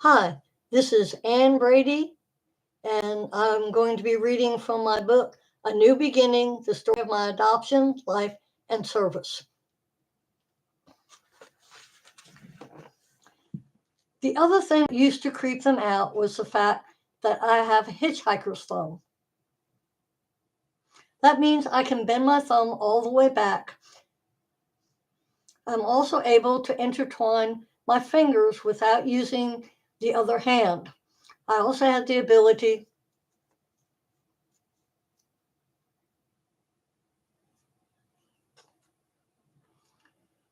Hi, this is Ann Brady, and I'm going to be reading from my book, A New Beginning, the story of my adoption, life, and service. The other thing that used to creep them out was the fact that I have a hitchhiker's thumb. That means I can bend my thumb all the way back. I'm also able to intertwine my fingers without using the other hand. I also have the ability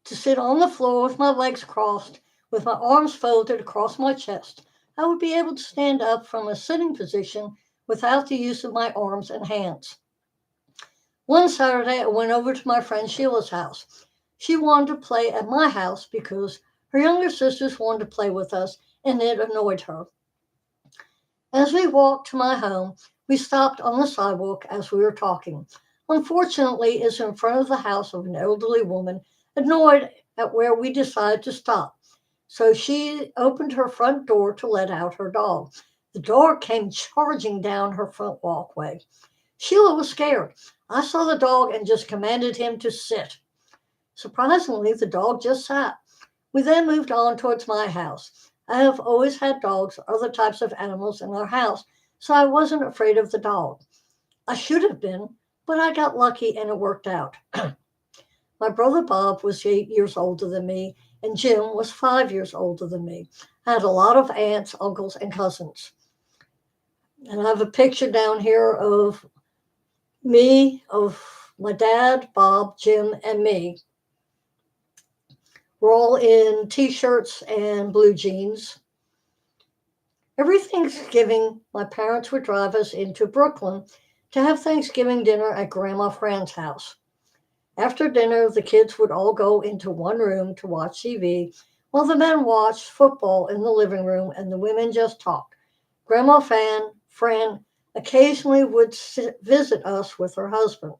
to sit on the floor with my legs crossed, with my arms folded across my chest. I would be able to stand up from a sitting position without the use of my arms and hands. One Saturday, I went over to my friend Sheila's house. She wanted to play at my house because her younger sisters wanted to play with us, and it annoyed her. As we walked to my home, we stopped on the sidewalk as we were talking. Unfortunately, it's in front of the house of an elderly woman, annoyed at where we decided to stop. So she opened her front door to let out her dog. The dog came charging down her front walkway. Sheila was scared. I saw the dog and just commanded him to sit. Surprisingly, the dog just sat. We then moved on towards my house. I have always had dogs or other types of animals in our house, so I wasn't afraid of the dog. I should have been, but I got lucky and it worked out. My brother Bob was 8 years older than me, and Jim was 5 years older than me. I had a lot of aunts, uncles, and cousins. And I have a picture down here of me, of my dad, Bob, Jim, and me. We're all in t-shirts and blue jeans. Every Thanksgiving, my parents would drive us into Brooklyn to have Thanksgiving dinner at Grandma Fran's house. After dinner, the kids would all go into one room to watch TV, while the men watched football in the living room and the women just talked. Grandma Fran occasionally would visit us with her husband.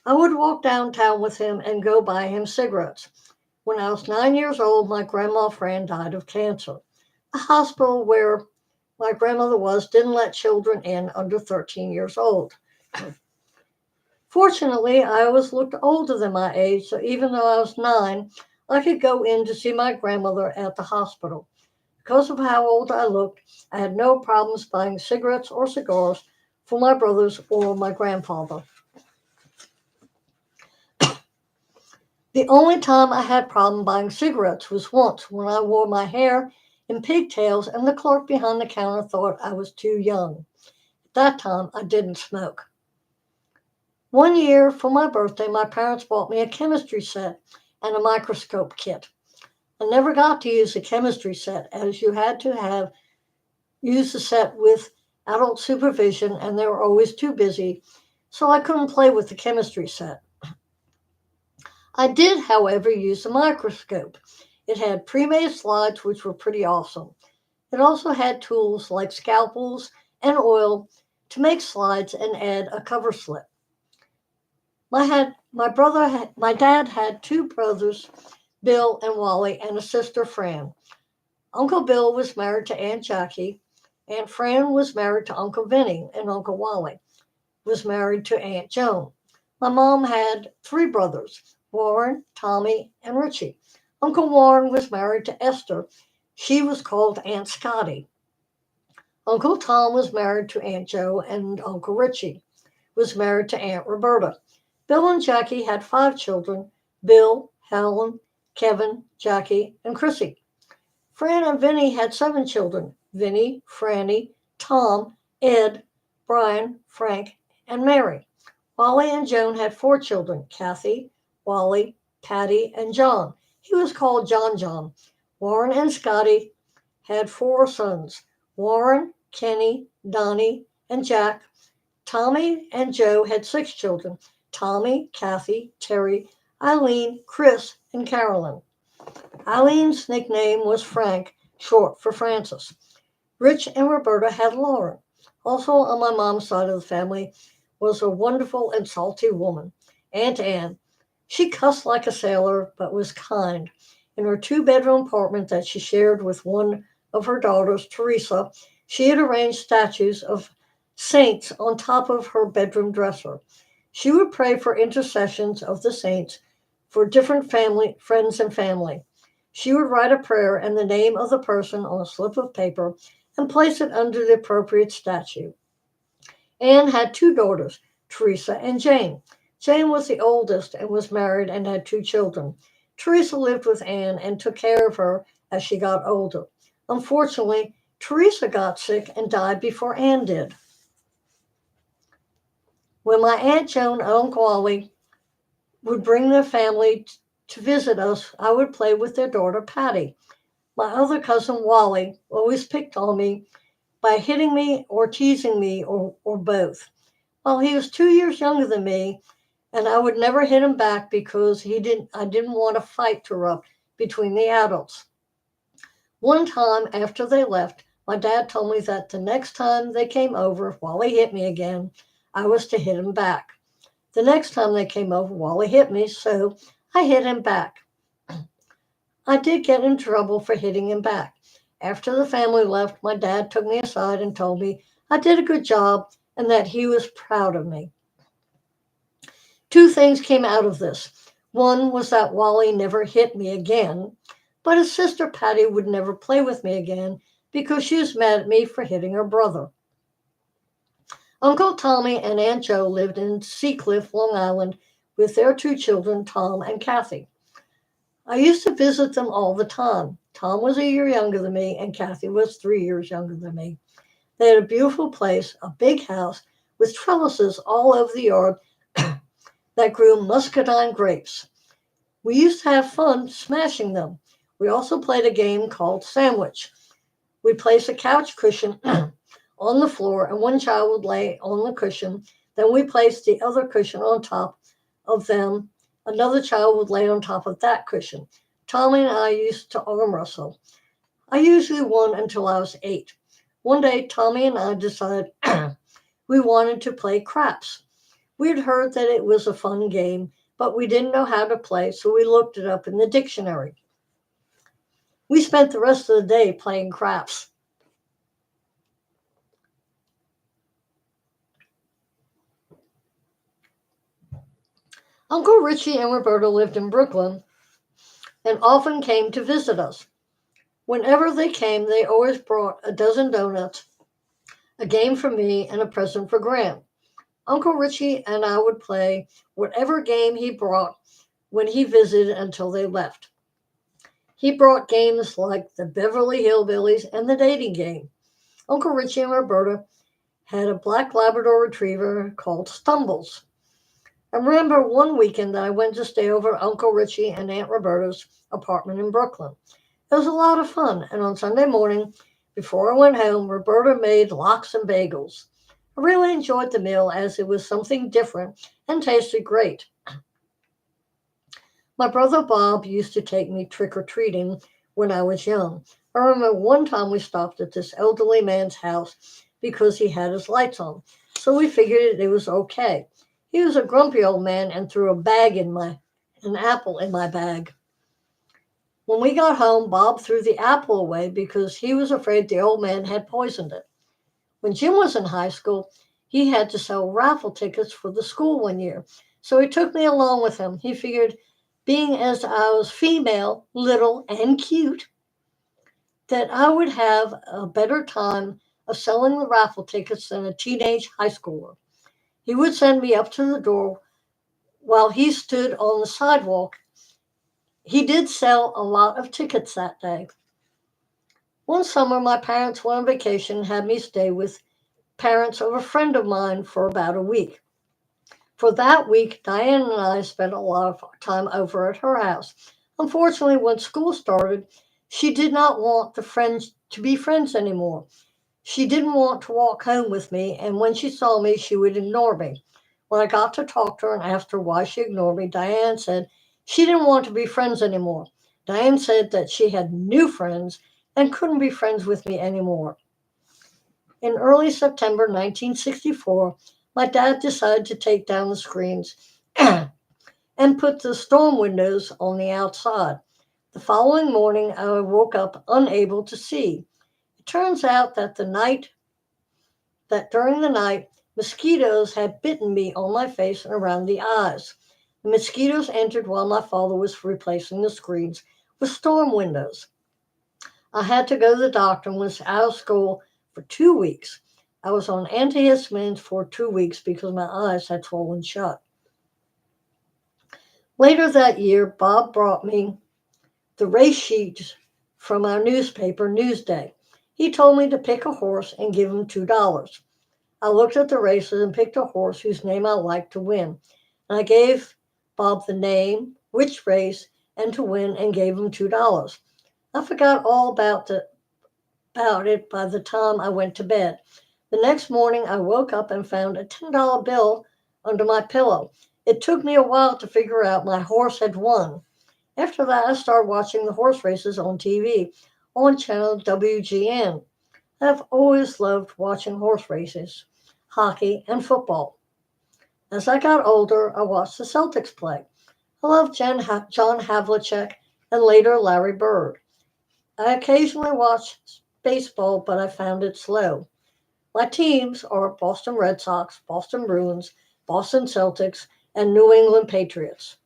I would walk downtown with him and go buy him cigarettes. When I was 9 years old, my grandma Fran died of cancer. The hospital where my grandmother was didn't let children in under 13 years old. Fortunately, I always looked older than my age, so even though I was 9, I could go in to see my grandmother at the hospital. Because of how old I looked, I had no problems buying cigarettes or cigars for my brothers or my grandfather. The only time I had problem buying cigarettes was once when I wore my hair in pigtails and the clerk behind the counter thought I was too young. At that time, I didn't smoke. One year for my birthday, my parents bought me a chemistry set and a microscope kit. I never got to use the chemistry set as you had to have used the set with adult supervision and they were always too busy, so I couldn't play with the chemistry set. I did, however, use the microscope. It had pre-made slides which were pretty awesome. It also had tools like scalpels and oil to make slides and add a cover slip. My dad had two brothers, Bill and Wally, and a sister, Fran. Uncle Bill was married to Aunt Jackie. Aunt Fran was married to Uncle Vinny, and Uncle Wally was married to Aunt Joan. My mom had three brothers, Warren, Tommy, and Richie. Uncle Warren was married to Esther. She was called Aunt Scotty. Uncle Tom was married to Aunt Jo, and Uncle Richie was married to Aunt Roberta. Bill and Jackie had five children: Bill, Helen, Kevin, Jackie, and Chrissy. Fran and Vinny had seven children: Vinny, Franny, Tom, Ed, Brian, Frank, and Mary. Wally and Joan had four children: Kathy, Wally, Patty, and John. He was called John John. Warren and Scotty had four sons: Warren, Kenny, Donnie, and Jack. Tommy and Joe had six children: Tommy, Kathy, Terry, Eileen, Chris, and Carolyn. Eileen's nickname was Frank, short for Francis. Rich and Roberta had Lauren. Also on my mom's side of the family was a wonderful and salty woman, Aunt Anne. She cussed like a sailor, but was kind. In her two-bedroom apartment that she shared with one of her daughters, Teresa, she had arranged statues of saints on top of her bedroom dresser. She would pray for intercessions of the saints for different family, friends and family. She would write a prayer and the name of the person on a slip of paper and place it under the appropriate statue. Anne had two daughters, Teresa and Jane. Jane was the oldest and was married and had two children. Teresa lived with Anne and took care of her as she got older. Unfortunately, Teresa got sick and died before Anne did. When my Aunt Joan and Uncle Ollie would bring their family to visit us, I would play with their daughter Patty. My other cousin Wally always picked on me by hitting me or teasing me or both. Well, he was 2 years younger than me, and I would never hit him back because I didn't want a fight to erupt between the adults. One time after they left, my dad told me that the next time they came over, if Wally hit me again, I was to hit him back. The next time they came over, Wally hit me, so I hit him back. I did get in trouble for hitting him back. After the family left, my dad took me aside and told me I did a good job and that he was proud of me. Two things came out of this. One was that Wally never hit me again, but his sister Patty would never play with me again because she was mad at me for hitting her brother. Uncle Tommy and Aunt Jo lived in Seacliff, Long Island, with their two children, Tom and Kathy. I used to visit them all the time. Tom was a year younger than me, and Kathy was 3 years younger than me. They had a beautiful place, a big house, with trellises all over the yard that grew muscadine grapes. We used to have fun smashing them. We also played a game called Sandwich. We'd place a couch cushion on the floor, and one child would lay on the cushion. Then we placed the other cushion on top of them. Another child would lay on top of that cushion. Tommy and I used to arm wrestle. I usually won until I was 8. One day, Tommy and I decided we wanted to play craps. We had heard that it was a fun game, but we didn't know how to play, so we looked it up in the dictionary. We spent the rest of the day playing craps. Uncle Richie and Roberta lived in Brooklyn and often came to visit us. Whenever they came, they always brought a dozen donuts, a game for me, and a present for Graham. Uncle Richie and I would play whatever game he brought when he visited until they left. He brought games like the Beverly Hillbillies and the dating game. Uncle Richie and Roberta had a black Labrador retriever called Stumbles. I remember one weekend that I went to stay over at Uncle Richie and Aunt Roberta's apartment in Brooklyn. It was a lot of fun, and on Sunday morning, before I went home, Roberta made lox and bagels. I really enjoyed the meal as it was something different and tasted great. My brother Bob used to take me trick-or-treating when I was young. I remember one time we stopped at this elderly man's house because he had his lights on, so we figured it was okay. He was a grumpy old man and threw an apple in my bag. When we got home, Bob threw the apple away because he was afraid the old man had poisoned it. When Jim was in high school, he had to sell raffle tickets for the school one year, so he took me along with him. He figured, being as I was female, little, and cute, that I would have a better time of selling the raffle tickets than a teenage high schooler. He would send me up to the door while he stood on the sidewalk. He did sell a lot of tickets that day. One summer, my parents went on vacation and had me stay with parents of a friend of mine for about a week. For that week, Diane and I spent a lot of time over at her house. Unfortunately, when school started, she did not want the friends to be friends anymore. She didn't want to walk home with me, and when she saw me, she would ignore me. When I got to talk to her and asked her why she ignored me, Diane said she didn't want to be friends anymore. Diane said that she had new friends and couldn't be friends with me anymore. In early September 1964, my dad decided to take down the screens and put the storm windows on the outside. The following morning, I woke up unable to see. turns out that during the night, mosquitoes had bitten me on my face and around the eyes. The mosquitoes entered while my father was replacing the screens with storm windows. I had to go to the doctor and was out of school for 2 weeks. I was on antihistamines for 2 weeks because my eyes had swollen shut. Later that year, Bob brought me the race sheet from our newspaper, Newsday. He told me to pick a horse and give him $2. I looked at the races and picked a horse whose name I liked to win. And I gave Bob the name, which race, and to win, and gave him $2. I forgot all about it by the time I went to bed. The next morning, I woke up and found a $10 bill under my pillow. It took me a while to figure out my horse had won. After that, I started watching the horse races on TV on channel WGN. I've always loved watching horse races, hockey, and football. As I got older, I watched the Celtics play. I loved John Havlicek and later Larry Bird. I occasionally watched baseball, but I found it slow. My teams are Boston Red Sox, Boston Bruins, Boston Celtics, and New England Patriots.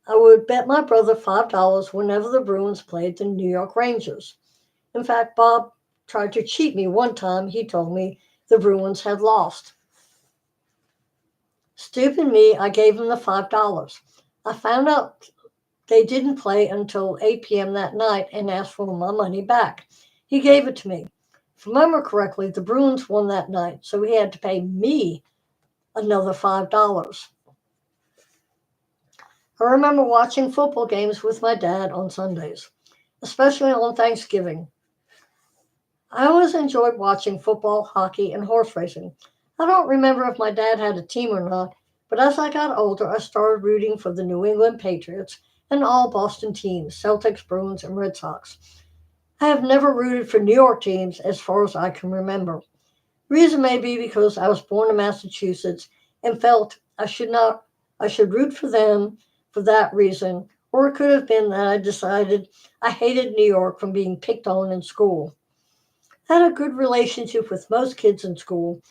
I would bet my brother $5 whenever the Bruins played the New York Rangers. In fact, Bob tried to cheat me one time. He told me the Bruins had lost. Stupid me, I gave him the $5. I found out they didn't play until 8 p.m. that night and asked for my money back. He gave it to me. If I remember correctly, the Bruins won that night, so he had to pay me another $5. I remember watching football games with my dad on Sundays, especially on Thanksgiving. I always enjoyed watching football, hockey, and horse racing. I don't remember if my dad had a team or not, but as I got older, I started rooting for the New England Patriots and all Boston teams, Celtics, Bruins, and Red Sox. I have never rooted for New York teams as far as I can remember. Reason may be because I was born in Massachusetts and felt I should root for them for that reason, or it could have been that I decided I hated New York from being picked on in school. I had a good relationship with most kids in school,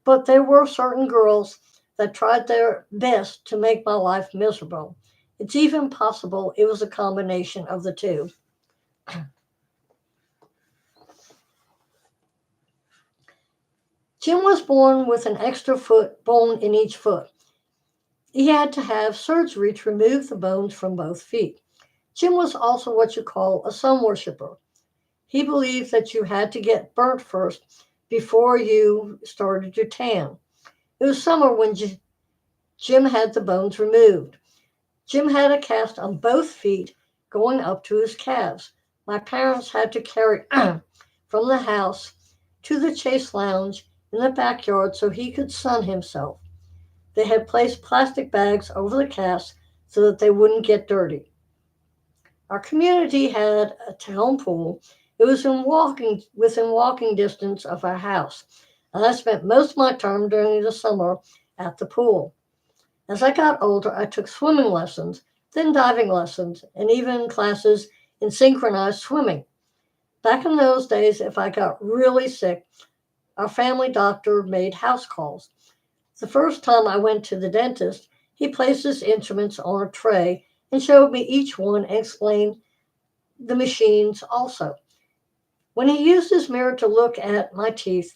but there were certain girls that tried their best to make my life miserable. It's even possible it was a combination of the two. Jim was born with an extra foot bone in each foot. He had to have surgery to remove the bones from both feet. Jim was also what you call a sun worshiper. He believed that you had to get burnt first before you started your tan. It was summer when Jim had the bones removed. Jim had a cast on both feet going up to his calves. My parents had to carry from the house to the Chase Lounge in the backyard so he could sun himself. They had placed plastic bags over the casts so that they wouldn't get dirty. Our community had a town pool. It was within walking distance of our house, and I spent most of my time during the summer at the pool. As I got older, I took swimming lessons, then diving lessons, and even classes in synchronized swimming. Back in those days, if I got really sick, our family doctor made house calls. The first time I went to the dentist, he placed his instruments on a tray and showed me each one and explained the machines also. When he used his mirror to look at my teeth,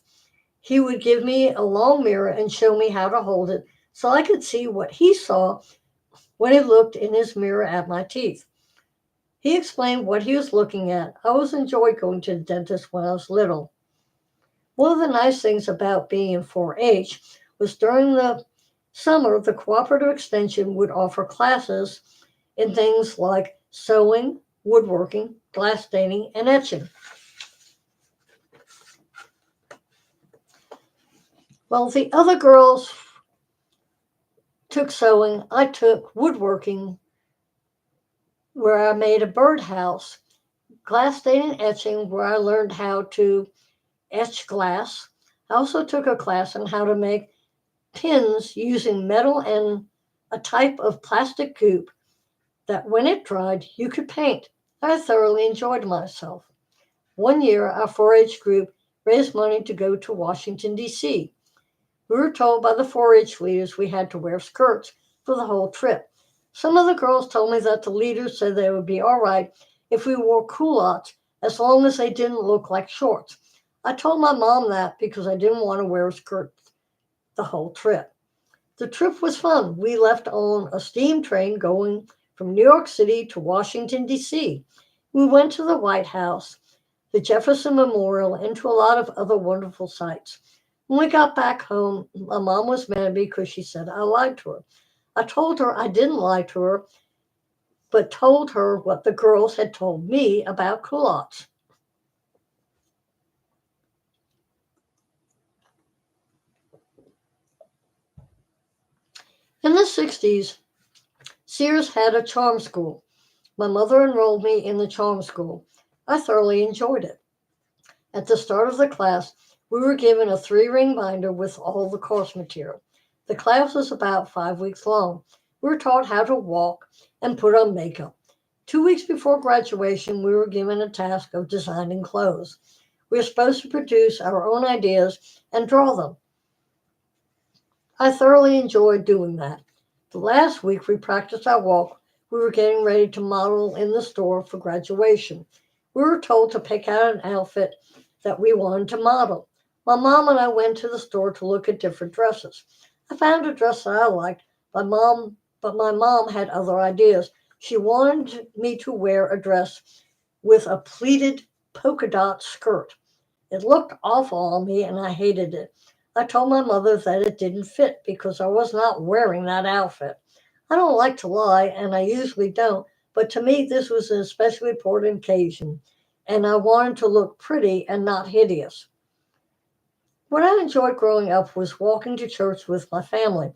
he would give me a long mirror and show me how to hold it so I could see what he saw when he looked in his mirror at my teeth. He explained what he was looking at. I always enjoyed going to the dentist when I was little. One of the nice things about being in 4-H was during the summer, the Cooperative Extension would offer classes in things like sewing, woodworking, glass staining, and etching. While the other girls took sewing, I took woodworking, where I made a birdhouse, glass staining and etching, where I learned how to etch glass. I also took a class on how to make pins using metal and a type of plastic goop that when it dried, you could paint. I thoroughly enjoyed myself. One year, our 4-H group raised money to go to Washington, D.C. We were told by the 4-H leaders we had to wear skirts for the whole trip. Some of the girls told me that the leaders said they would be all right if we wore culottes as long as they didn't look like shorts. I told my mom that because I didn't want to wear a skirt the whole trip. The trip was fun. We left on a steam train going from New York City to Washington, D.C. We went to the White House, the Jefferson Memorial, and to a lot of other wonderful sights. When we got back home, my mom was mad at me because she said I lied to her. I told her I didn't lie to her, but told her what the girls had told me about culottes. In the 60s, Sears had a charm school. My mother enrolled me in the charm school. I thoroughly enjoyed it. At the start of the class, we were given a 3-ring binder with all the course material. The class was about 5 weeks long. We were taught how to walk and put on makeup. 2 weeks before graduation, we were given a task of designing clothes. We were supposed to produce our own ideas and draw them. I thoroughly enjoyed doing that. The last week we practiced our walk. We were getting ready to model in the store for graduation. We were told to pick out an outfit that we wanted to model. My mom and I went to the store to look at different dresses. I found a dress that I liked, but my mom had other ideas. She wanted me to wear a dress with a pleated polka dot skirt. It looked awful on me and I hated it. I told my mother that it didn't fit because I was not wearing that outfit. I don't like to lie, and I usually don't, but to me this was an especially important occasion, and I wanted to look pretty and not hideous. What I enjoyed growing up was walking to church with my family.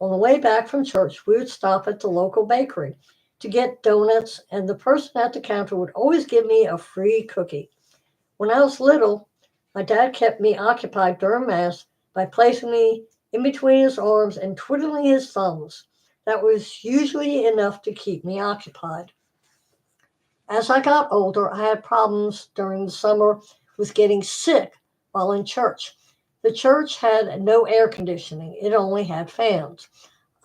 On the way back from church, we would stop at the local bakery to get donuts, and the person at the counter would always give me a free cookie. When I was little, my dad kept me occupied during Mass by placing me in between his arms and twiddling his thumbs. That was usually enough to keep me occupied. As I got older, I had problems during the summer with getting sick while in church. The church had no air conditioning, it only had fans.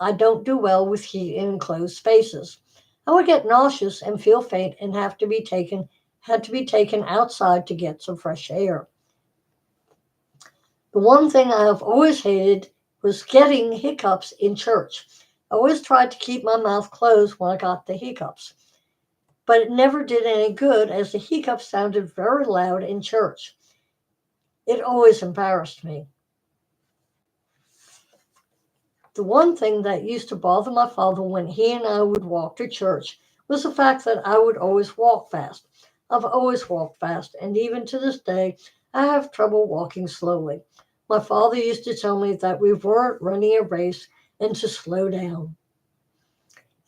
I don't do well with heat in enclosed spaces. I would get nauseous and feel faint and had to be taken outside to get some fresh air. The one thing I have always hated was getting hiccups in church. I always tried to keep my mouth closed when I got the hiccups, but it never did any good as the hiccups sounded very loud in church. It always embarrassed me. The one thing that used to bother my father when he and I would walk to church was the fact that I would always walk fast. I've always walked fast, and even to this day, I have trouble walking slowly. My father used to tell me that we weren't running a race and to slow down.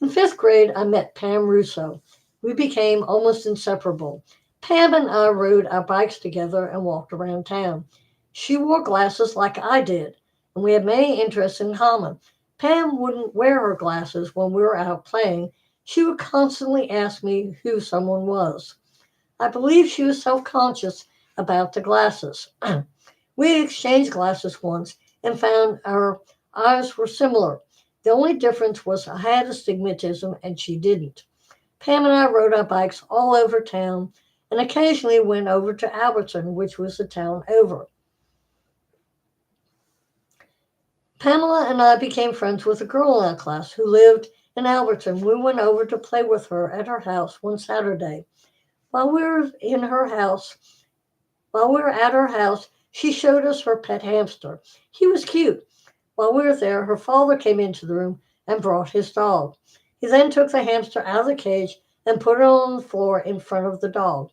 In 5th grade, I met Pam Russo. We became almost inseparable. Pam and I rode our bikes together and walked around town. She wore glasses like I did, and we had many interests in common. Pam wouldn't wear her glasses when we were out playing. She would constantly ask me who someone was. I believe she was self-conscious about the glasses. We exchanged glasses once and found our eyes were similar. The only difference was I had astigmatism and she didn't. Pam and I rode our bikes all over town and occasionally went over to Alberton, which was the town over. Pamela and I became friends with a girl in our class who lived in Alberton. We went over to play with her at her house one Saturday. While we were in her house, while we were at her house, she showed us her pet hamster. He was cute. While we were there, her father came into the room and brought his dog. He then took the hamster out of the cage and put it on the floor in front of the dog.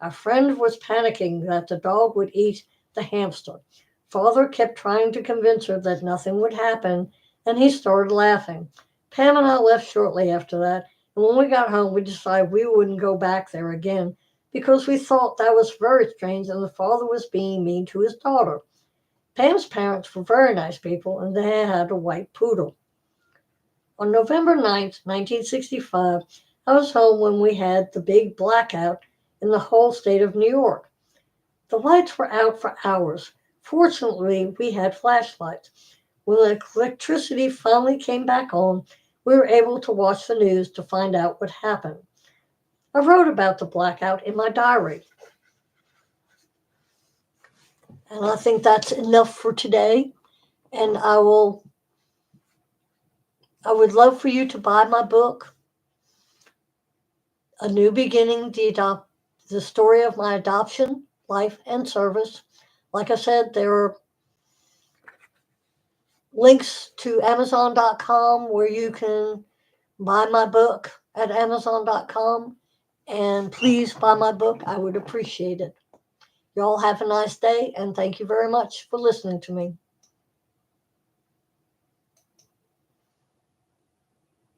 Our friend was panicking that the dog would eat the hamster. Father kept trying to convince her that nothing would happen, and he started laughing. Pam and I left shortly after that, and when we got home, we decided we wouldn't go back there again because we thought that was very strange and the father was being mean to his daughter. Pam's parents were very nice people, and they had a white poodle. On November 9th, 1965, I was home when we had the big blackout in the whole state of New York. The lights were out for hours. Fortunately, we had flashlights. When the electricity finally came back on, we were able to watch the news to find out what happened. I wrote about the blackout in my diary, and I think that's enough for today. And I would love for you to buy my book, A New Beginning, the story of my adoption, life, and service. Like I said, there are links to Amazon.com where you can buy my book at Amazon.com. And please buy my book. I would appreciate it. Y'all have a nice day, and thank you very much for listening to me.